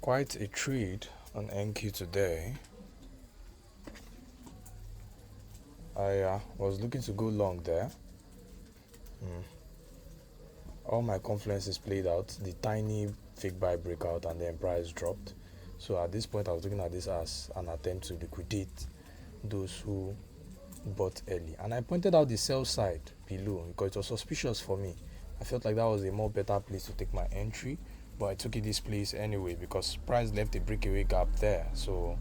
quite a trade on NQ today. I was looking to go long there. All my confluences played out, the tiny fake buy breakout, and then price dropped. So at this point, I was looking at this as an attempt to liquidate those who bought early. And I pointed out the sell side below because it was suspicious for me. I felt like that was a more better place to take my entry, but I took it this place anyway because price left a breakaway gap there. So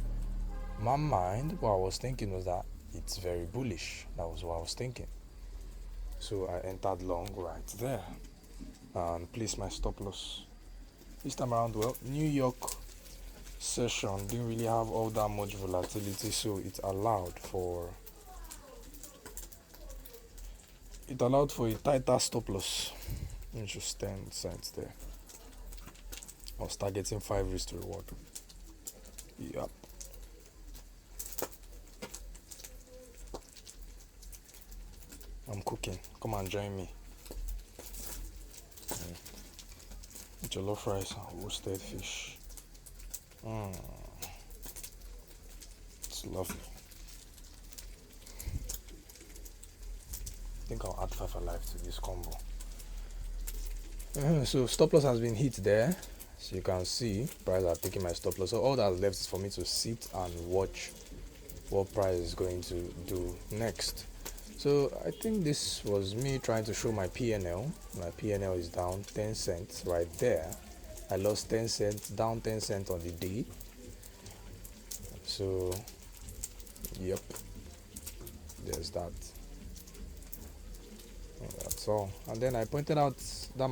my mind, what I was thinking was that it's very bullish. That was what I was thinking. So I entered long right there and placed my stop loss. This time around, well, New York session didn't really have all that much volatility, so it allowed for a tighter stop loss. Just 10 cents there. I was targeting 5 risk to reward. Yep. I'm cooking. Come and join me. Jollof rice and roasted fish. It's lovely. I think I'll add 5 alive to this combo. So stop loss has been hit there. So you can see price are taking my stop loss. So all that's left is for me to sit and watch what price is going to do next. So I think this was me trying to show my PNL. My PNL is down 10 cents right there. I lost 10 cents, down 10 cents on the day. So, yep, there's that. And that's all. And then I pointed out that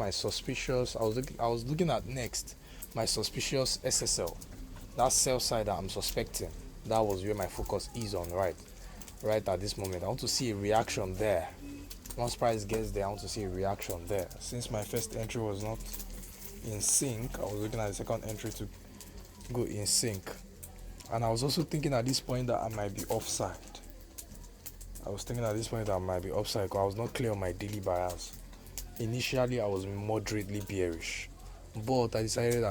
I was looking at next my suspicious SSL. That sell side that I'm suspecting. That was where my focus is on, right at this moment. I want to see a reaction there. Once price gets there, I want to see a reaction there. Since my first entry was not in sync, I was looking at the second entry to go in sync. And I was also thinking at this point that I might be offside. I was not clear on my daily bias. Initially, I was moderately bearish, but I decided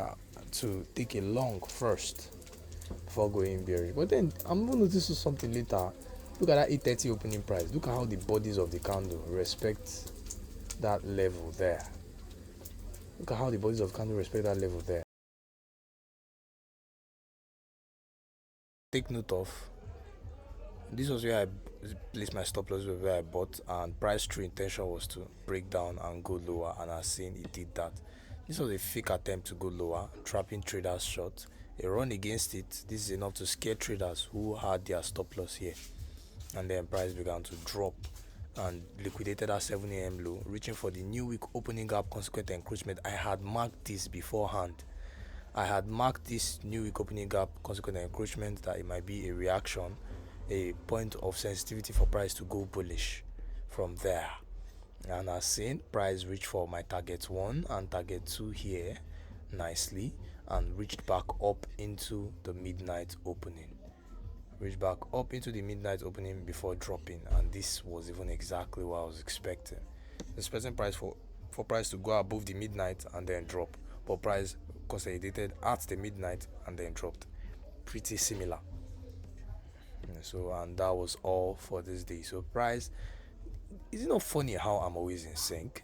to take a long first before going bearish. But then I'm going to notice something later. Look at that 830 opening price. Look at how the bodies of the candle respect that level there. Take note of, this was where I placed my stop loss, where I bought, and price true intention was to break down and go lower, and I've seen it did that. This was a fake attempt to go lower, trapping traders short. A run against it, this is enough to scare traders who had their stop loss here. And then price began to drop and liquidated at 7 a.m. low, reaching for the new week opening gap consequent encroachment. I had marked this beforehand. I had marked this new week opening gap consequent encroachment that it might be a reaction, a point of sensitivity for price to go bullish from there. And I've seen price reach for my target 1 and target 2 here nicely and reached back up into the midnight opening. Before dropping, and this was even exactly what I was expecting. Expecting price for price to go above the midnight and then drop, but price consolidated at the midnight and then dropped. Pretty similar. So, and that was all for this day. So price, is it not funny how I'm always in sync?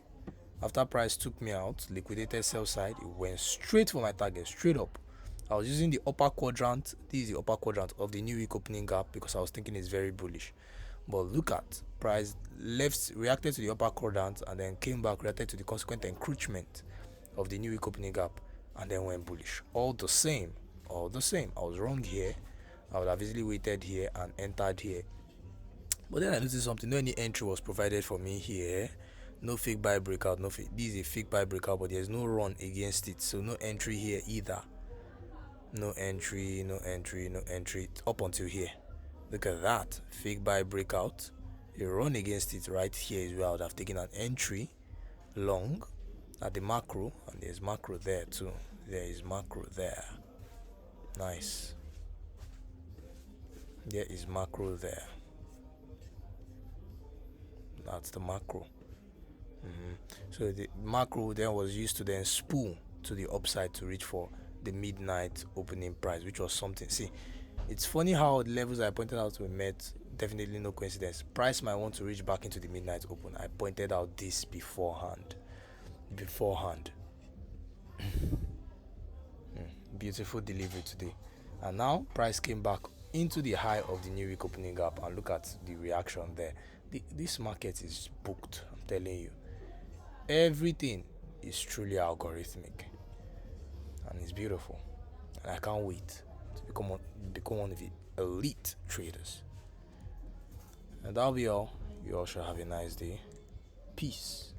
After price took me out, liquidated sell side, it went straight for my target, straight up. I was using the upper quadrant. This is the upper quadrant of the new week opening gap because I was thinking it's very bullish. But look at price reacted to the upper quadrant and then came back, reacted to the consequent encroachment of the new week opening gap and then went bullish. All the same. I was wrong here. I would have easily waited here and entered here. But then I noticed something. No any entry was provided for me here. No fake buy breakout. This is a fake buy breakout, but there's no run against it. So no entry here either. No entry up until here. Look at that. Fake buy breakout. A run against it right here is where I would have taken an entry long at the macro, and there's macro there too. There is macro there. Nice. There is macro there. That's the macro. So the macro then was used to then spool to the upside to reach for the midnight opening price, which was something. See, it's funny how the levels I pointed out were met. Definitely no coincidence. Price might want to reach back into the midnight open. I pointed out this beforehand. Beforehand. Beautiful delivery today. And now price came back into the high of the new week opening gap, and look at the reaction there. This market is booked. I'm telling you, everything is truly algorithmic, and it's beautiful. And I can't wait to become one of the elite traders. And that'll be all. You all should have a nice day. Peace.